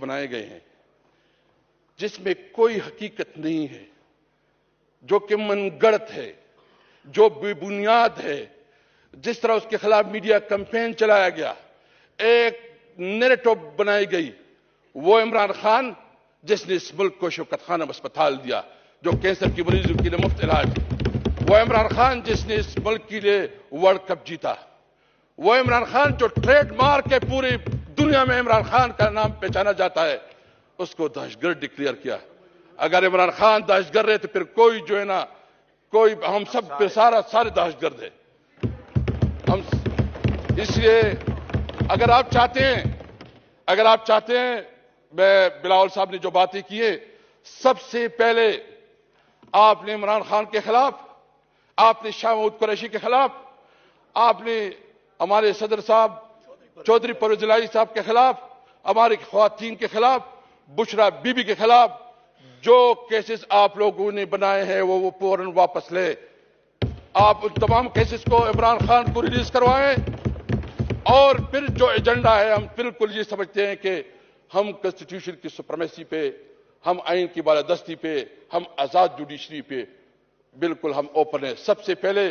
बनाए गए हैं जिसमें कोई हकीकत नहीं है, जो कि मनगढ़ंत है, जो बेबुनियाद है। जिस तरह उसके खिलाफ मीडिया कैंपेन चलाया गया, एक नैरेटिव बनाई गई, वो इमरान खान जिसने इस मुल्क को शौकत खानम अस्पताल दिया जो कैंसर की मरीजों के लिए मुफ्त इलाज, वो इमरान खान जिसने इस मुल्क के लिए वर्ल्ड कप जीता, वो इमरान खान जो ट्रेडमार्क है पूरी दुनिया में इमरान खान का नाम पहचाना जाता है, उसको दहशतगर्द डिक्लेयर किया। अगर इमरान खान दहशतगर्द है तो फिर कोई जो है ना, कोई हम सब पे सारे दहशतगर्द है। हम इसलिए अगर आप चाहते हैं मैं बिलावल साहब ने जो बातें की है, सबसे पहले आपने इमरान खान के खिलाफ, आपने शाह महमूद कुरैशी के खिलाफ, आपने हमारे सदर साहब चौधरी परवेज इलाही साहब के खिलाफ, हमारी ख्वातीन के खिलाफ, बुशरा बीबी के खिलाफ जो केसेस आप लोगों ने बनाए हैं वो फौरन वापस ले। आप उन तमाम केसेस को इमरान खान को रिलीज करवाएं और फिर जो एजेंडा है, हम बिल्कुल ये समझते हैं कि हम कॉन्स्टिट्यूशन की सुप्रीमेसी पे, हम आइन की बालादस्ती पे, हम आजाद जुडिशरी पे बिल्कुल हम ओपन है। सबसे पहले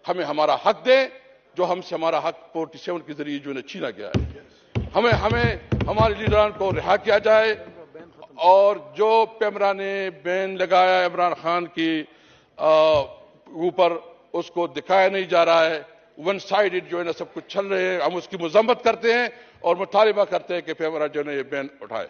हमें हमारा हक दें जो हमसे हमारा हक 47 के जरिए जो है छीना गया है। हमें हमारे लीडरान को रिहा किया जाए और जो पैमरा ने बैन लगाया इमरान खान की ऊपर उसको दिखाया नहीं जा रहा है। वन साइडेड जो है ना सब कुछ चल रहे हैं। हम उसकी मजम्मत करते हैं और मुतालिबा करते हैं कि पैमरा जो है ये बैन उठाए।